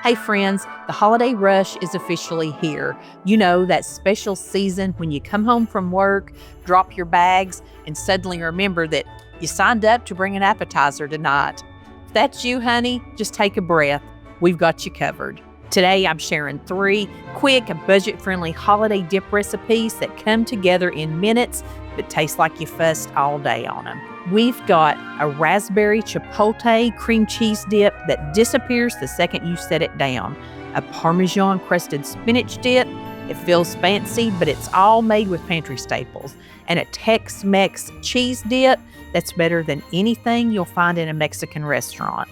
Hey friends, the holiday rush is officially here. You know, that special season when you come home from work, drop your bags, and suddenly remember that you signed up to bring an appetizer tonight. If that's you, honey, just take a breath. We've got you covered. Today, I'm sharing 3 quick, budget-friendly holiday dip recipes that come together in minutes but taste like you fussed all day on them. We've got a raspberry chipotle cream cheese dip that disappears the second you set it down, a Parmesan-Crusted Spinach Dip. It feels fancy, but it's all made with pantry staples, and a Tex-Mex Cheese Dip that's better than anything you'll find in a Mexican restaurant.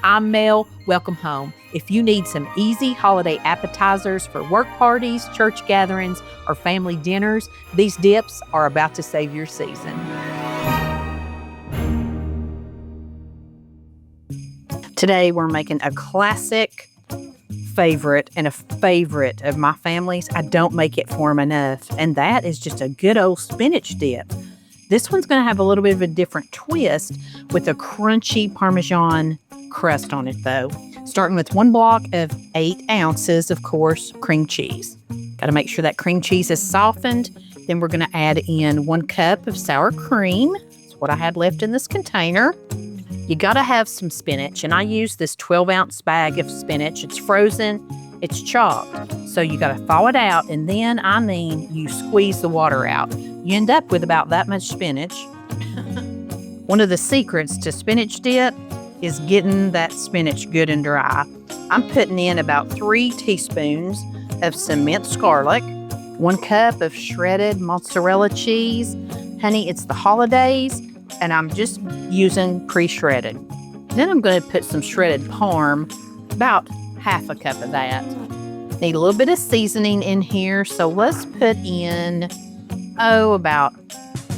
I'm Mel. Welcome home. If you need some easy holiday appetizers for work parties, church gatherings, or family dinners, these dips are about to save your season. Today, we're making a classic favorite and a favorite of my family's. I don't make it for them enough, and that is just a good old spinach dip. This one's going to have a little bit of a different twist with a crunchy Parmesan crust on it, though. Starting with 1 block of 8 ounces, of course, cream cheese. Got to make sure that cream cheese is softened. Then we're going to add in 1 cup of sour cream. That's what I had left in this container. You got to have some spinach, and I use this 12-ounce bag of spinach. It's frozen, it's chopped, so you got to thaw it out, and then, you squeeze the water out. You end up with about that much spinach. One of the secrets to spinach dip is getting that spinach good and dry. I'm putting in about 3 teaspoons of some minced garlic, 1 cup of shredded mozzarella cheese. Honey, it's the holidays, and I'm just using pre-shredded. Then I'm going to put some shredded parm, about half a cup of that. Need a little bit of seasoning in here, so let's put in, about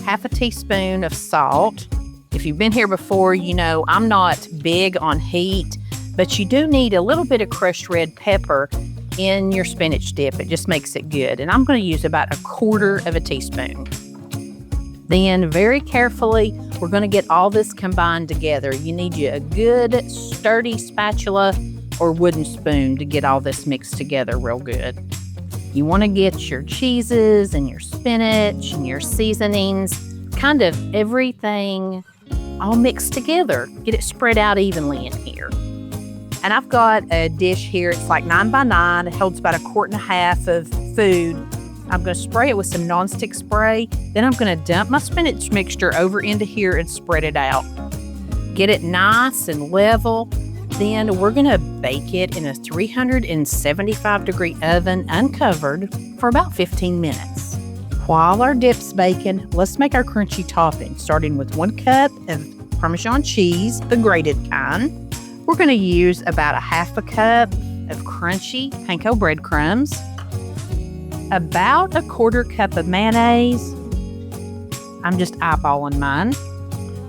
half a teaspoon of salt. If you've been here before, you know I'm not big on heat, but you do need a little bit of crushed red pepper in your spinach dip. It just makes it good. And I'm going to use about 1/4 teaspoon. Then very carefully, we're going to get all this combined together. You need a good sturdy spatula or wooden spoon to get all this mixed together real good. You want to get your cheeses and your spinach and your seasonings, kind of everything all mixed together. Get it spread out evenly in here. And I've got a dish here. It's like 9 by 9. It holds about 1.5 quarts of food. I'm going to spray it with some nonstick spray. Then I'm going to dump my spinach mixture over into here and spread it out. Get it nice and level. Then we're going to bake it in a 375-degree oven, uncovered, for about 15 minutes. While our dip's baking, let's make our crunchy topping, starting with 1 cup of Parmesan cheese, the grated kind. We're going to use about 1/2 cup of crunchy panko breadcrumbs, about 1/4 cup of mayonnaise. I'm just eyeballing mine.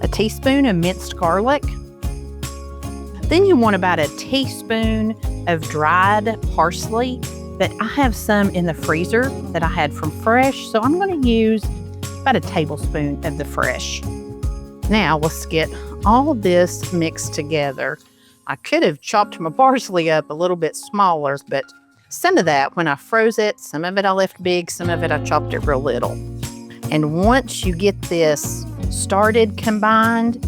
A teaspoon of minced garlic. Then you want about 1 teaspoon of dried parsley. But I have some in the freezer that I had from fresh, so I'm going to use about 1 tablespoon of the fresh. Now let's get all of this mixed together. I could have chopped my parsley up a little bit smaller, but some of that, when I froze it, some of it I left big, some of it I chopped it real little. And once you get this started combined,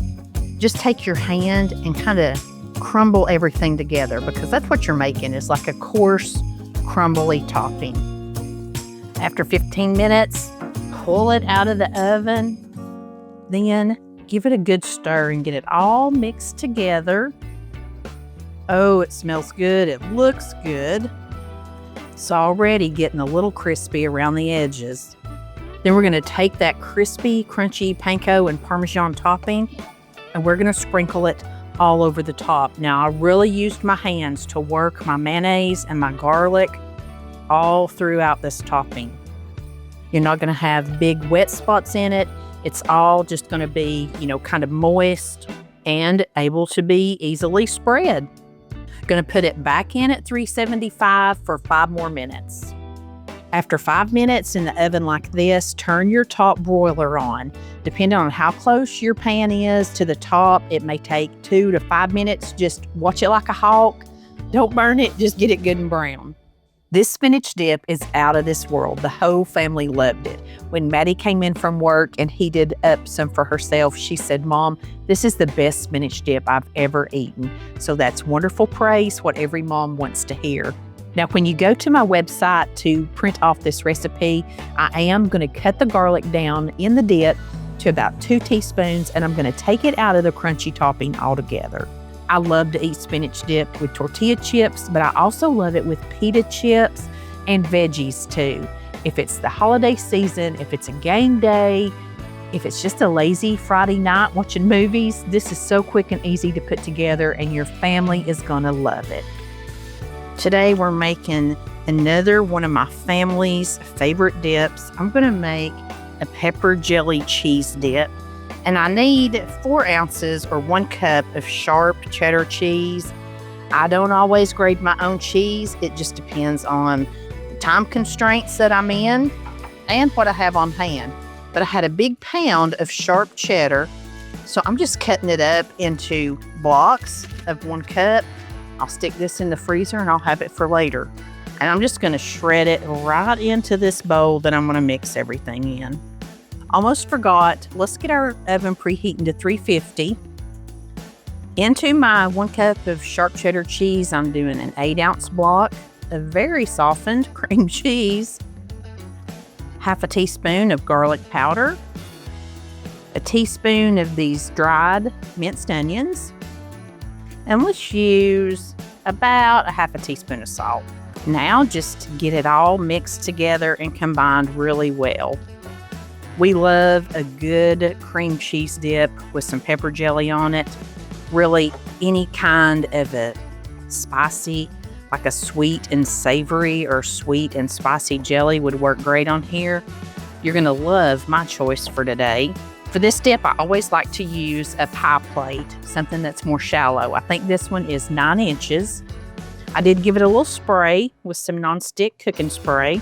just take your hand and kind of crumble everything together, because that's what you're making, is like a coarse, crumbly topping. After 15 minutes, pull it out of the oven. Then give it a good stir and get it all mixed together. Oh, it smells good. It looks good. It's already getting a little crispy around the edges. Then we're going to take that crispy, crunchy panko and Parmesan topping, and we're going to sprinkle it all over the top. Now, I really used my hands to work my mayonnaise and my garlic all throughout this topping. You're not going to have big wet spots in it. It's all just going to be, kind of moist and able to be easily spread. Going to put it back in at 375 for 5 more minutes. After 5 minutes in the oven like this, turn your top broiler on. Depending on how close your pan is to the top, it may take 2 to 5 minutes. Just watch it like a hawk. Don't burn it, just get it good and brown. This spinach dip is out of this world. The whole family loved it. When Maddie came in from work and heated up some for herself, she said, "Mom, this is the best spinach dip I've ever eaten." So that's wonderful praise, what every mom wants to hear. Now, when you go to my website to print off this recipe, I am going to cut the garlic down in the dip to about 2 teaspoons, and I'm going to take it out of the crunchy topping altogether. I love to eat spinach dip with tortilla chips, but I also love it with pita chips and veggies too. If it's the holiday season, if it's a game day, if it's just a lazy Friday night watching movies, this is so quick and easy to put together, and your family is gonna love it. Today we're making another one of my family's favorite dips. I'm gonna make a pepper jelly cheese dip. And I need 4 ounces or 1 cup of sharp cheddar cheese. I don't always grate my own cheese. It just depends on the time constraints that I'm in and what I have on hand. But I had a big pound of sharp cheddar, so I'm just cutting it up into blocks of 1 cup. I'll stick this in the freezer and I'll have it for later. And I'm just gonna shred it right into this bowl that I'm gonna mix everything in. Almost forgot, let's get our oven preheating to 350. Into my 1 cup of sharp cheddar cheese, I'm doing an 8-ounce block of very softened cream cheese, half a teaspoon of garlic powder, a teaspoon of these dried minced onions, and let's use about a half a teaspoon of salt. Now just get it all mixed together and combined really well. We love a good cream cheese dip with some pepper jelly on it. Really, any kind of a spicy, like a sweet and savory or sweet and spicy jelly would work great on here. You're gonna love my choice for today. For this dip, I always like to use a pie plate, something that's more shallow. I think this one is 9 inches. I did give it a little spray with some nonstick cooking spray.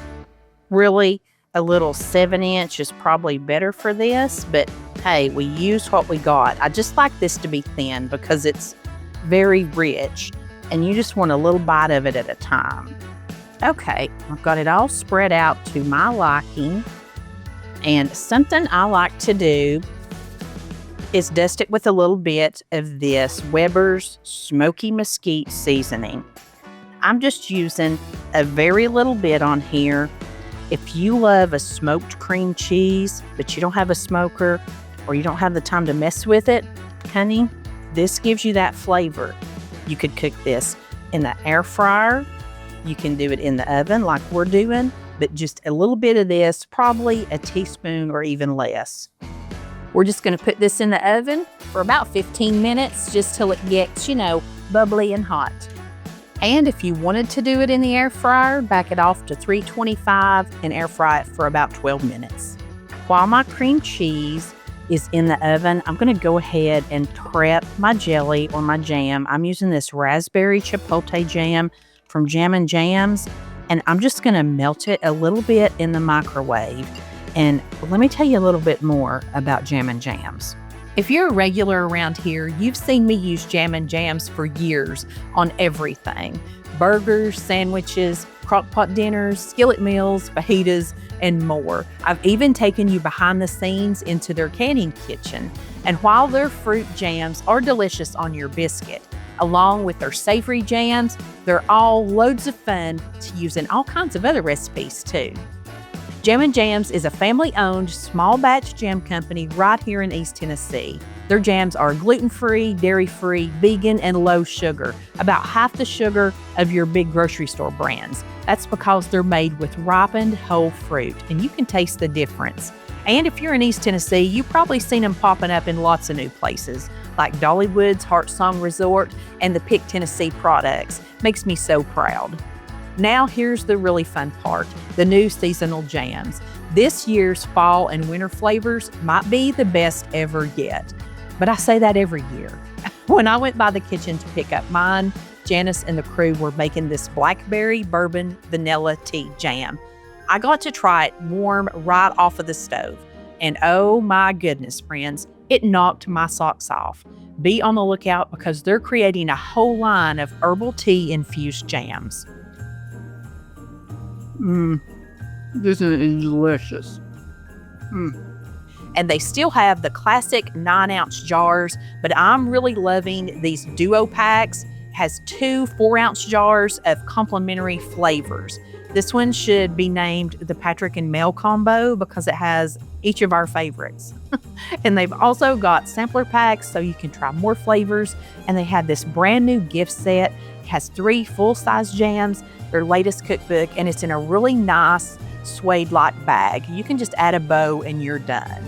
Really, a little 7-inch is probably better for this, but hey, we use what we got. I just like this to be thin because it's very rich and you just want a little bite of it at a time. Okay, I've got it all spread out to my liking, and something I like to do is dust it with a little bit of this Weber's Smoky Mesquite seasoning. I'm just using a very little bit on here. If you love a smoked cream cheese, but you don't have a smoker or you don't have the time to mess with it, honey, this gives you that flavor. You could cook this in the air fryer. You can do it in the oven like we're doing, but just a little bit of this, probably a teaspoon or even less. We're just gonna put this in the oven for about 15 minutes, just till it gets, bubbly and hot. And if you wanted to do it in the air fryer, back it off to 325 and air fry it for about 12 minutes. While my cream cheese is in the oven, I'm gonna go ahead and prep my jelly or my jam. I'm using this raspberry chipotle jam from Jam and Jams, and I'm just gonna melt it a little bit in the microwave. And let me tell you a little bit more about Jam and Jams. If you're a regular around here, you've seen me use Jam and Jams for years on everything. Burgers, sandwiches, crock-pot dinners, skillet meals, fajitas, and more. I've even taken you behind the scenes into their canning kitchen. And while their fruit jams are delicious on your biscuit, along with their savory jams, they're all loads of fun to use in all kinds of other recipes too. Jam and Jams is a family-owned, small-batch jam company right here in East Tennessee. Their jams are gluten-free, dairy-free, vegan, and low sugar, about half the sugar of your big grocery store brands. That's because they're made with ripened whole fruit, and you can taste the difference. And if you're in East Tennessee, you've probably seen them popping up in lots of new places, like Dollywood's Heart Song Resort and the Pick Tennessee products. Makes me so proud. Now here's the really fun part, the new seasonal jams. This year's fall and winter flavors might be the best ever yet, but I say that every year. When I went by the kitchen to pick up mine, Janice and the crew were making this blackberry bourbon vanilla tea jam. I got to try it warm right off of the stove. And oh my goodness, friends, It knocked my socks off. Be on the lookout because they're creating a whole line of herbal tea infused jams. This is delicious. And they still have the classic 9-ounce jars, but I'm really loving these duo packs. It has 2 4-ounce jars of complementary flavors. This one should be named the Patrick and Mel combo because it has each of our favorites. And they've also got sampler packs so you can try more flavors. And they have this brand new gift set. It has 3 full-size jams, their latest cookbook, and it's in a really nice suede-like bag. You can just add a bow and you're done.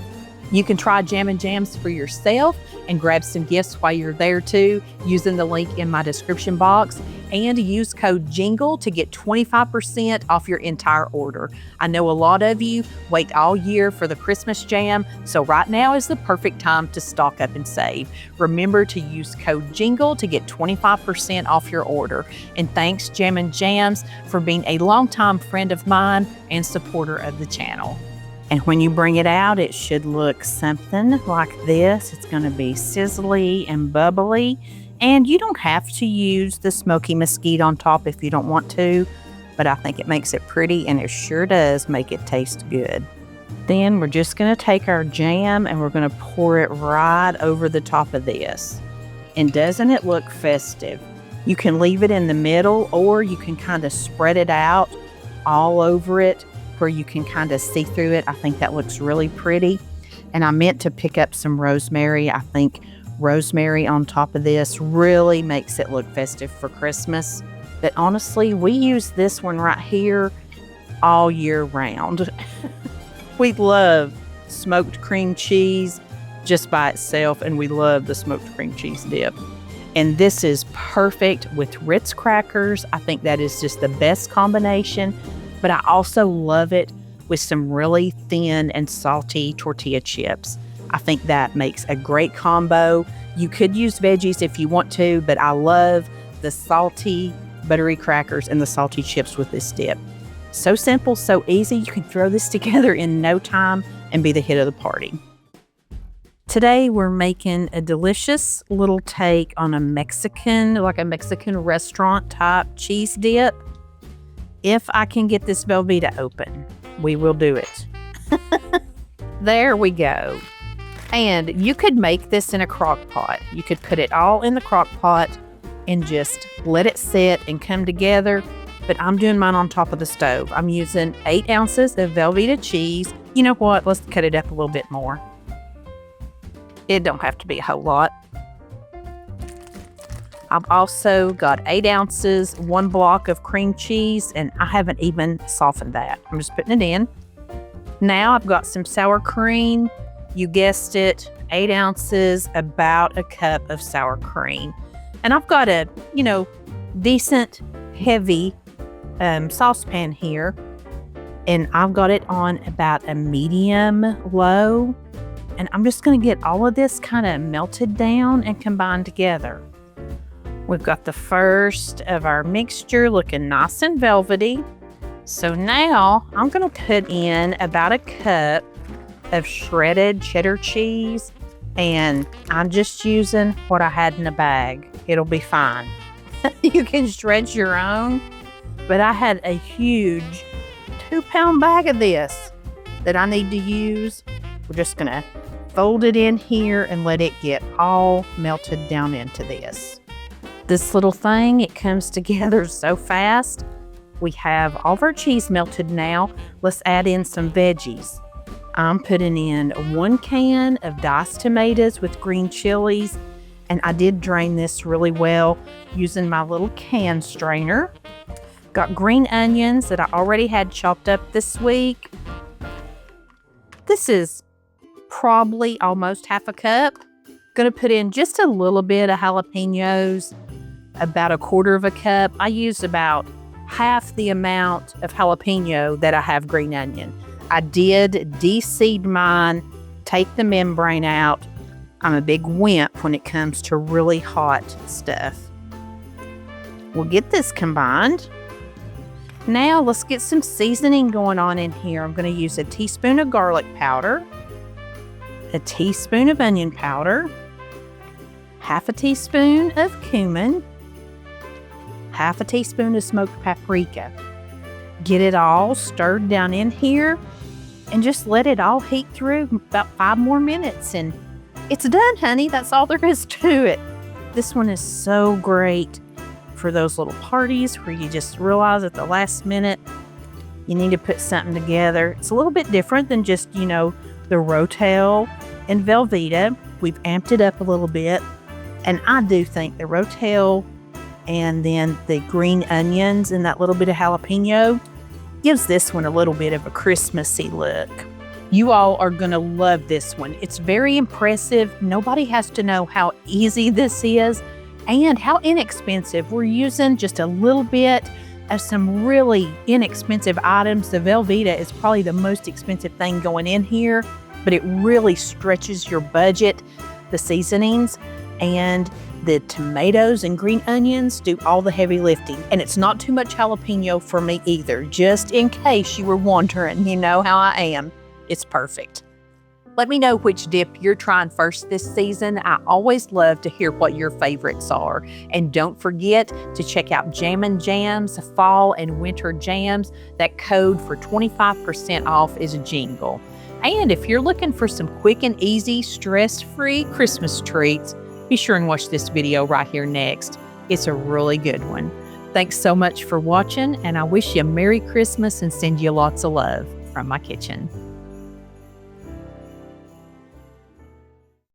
You can try Jam and Jams for yourself and grab some gifts while you're there too, using the link in my description box, and use code JINGLE to get 25% off your entire order. I know a lot of you wait all year for the Christmas jam, so right now is the perfect time to stock up and save. Remember to use code JINGLE to get 25% off your order. And thanks Jam and Jams for being a longtime friend of mine and supporter of the channel. And when you bring it out, it should look something like this. It's going to be sizzly and bubbly. And you don't have to use the smoky mesquite on top if you don't want to, but I think it makes it pretty and it sure does make it taste good. Then we're just going to take our jam and we're going to pour it right over the top of this. And doesn't it look festive? You can leave it in the middle or you can kind of spread it out all over it where you can kind of see through it. I think that looks really pretty. And I meant to pick up some rosemary. I think rosemary on top of this really makes it look festive for Christmas. But honestly, we use this one right here all year round. We love smoked cream cheese just by itself, and we love the smoked cream cheese dip. And this is perfect with Ritz crackers. I think that is just the best combination. But I also love it with some really thin and salty tortilla chips. I think that makes a great combo. You could use veggies if you want to, but I love the salty, buttery crackers and the salty chips with this dip. So simple, so easy. You can throw this together in no time and be the hit of the party. Today, we're making a delicious little take on a Mexican restaurant type cheese dip. If I can get this Velveeta open, we will do it. There we go. And you could make this in a crock pot. You could put it all in the crock pot and just let it sit and come together. But I'm doing mine on top of the stove. I'm using 8 ounces of Velveeta cheese. You know what? Let's cut it up a little bit more. It don't have to be a whole lot. I've also got 8 ounces, 1 block of cream cheese, and I haven't even softened that. I'm just putting it in. Now I've got some sour cream. You guessed it, 8 ounces, about a cup of sour cream. And I've got a, decent, heavy saucepan here. And I've got it on about a medium low. And I'm just going to get all of this kind of melted down and combined together. We've got the first of our mixture looking nice and velvety. So now I'm going to put in about a cup of shredded cheddar cheese, and I'm just using what I had in the bag. It'll be fine. You can stretch your own, but I had a huge 2-pound bag of this that I need to use. We're just going to fold it in here and let it get all melted down into this. This little thing, it comes together so fast. We have all of our cheese melted now. Let's add in some veggies. I'm putting in 1 can of diced tomatoes with green chilies, and I did drain this really well using my little can strainer. Got green onions that I already had chopped up this week. This is probably almost half a cup. Gonna put in just a little bit of jalapenos, about 1/4 of a cup. I used about half the amount of jalapeno that I have green onion. I did de-seed mine, take the membrane out. I'm a big wimp when it comes to really hot stuff. We'll get this combined. Now let's get some seasoning going on in here. I'm going to use a teaspoon of garlic powder, a teaspoon of onion powder, half a teaspoon of cumin, half a teaspoon of smoked paprika. Get it all stirred down in here and just let it all heat through about 5 more minutes and it's done, honey. That's all there is to it. This one is so great for those little parties where you just realize at the last minute you need to put something together. It's a little bit different than just, the Rotel and Velveeta. We've amped it up a little bit. And I do think the Rotel and then the green onions and that little bit of jalapeno gives this one a little bit of a Christmassy look. You all are going to love this one. It's very impressive. Nobody has to know how easy this is and how inexpensive. We're using just a little bit of some really inexpensive items. The Velveeta is probably the most expensive thing going in here, but it really stretches your budget. The seasonings and the tomatoes and green onions do all the heavy lifting. And it's not too much jalapeno for me either, just in case you were wondering. You know how I am. It's perfect. Let me know which dip you're trying first this season. I always love to hear what your favorites are. And don't forget to check out Jammin' Jams Fall and Winter Jams. That code for 25% off is a jingle. And if you're looking for some quick and easy, stress-free Christmas treats, be sure and watch this video right here next. It's a really good one. Thanks so much for watching, and I wish you a Merry Christmas and send you lots of love from my kitchen.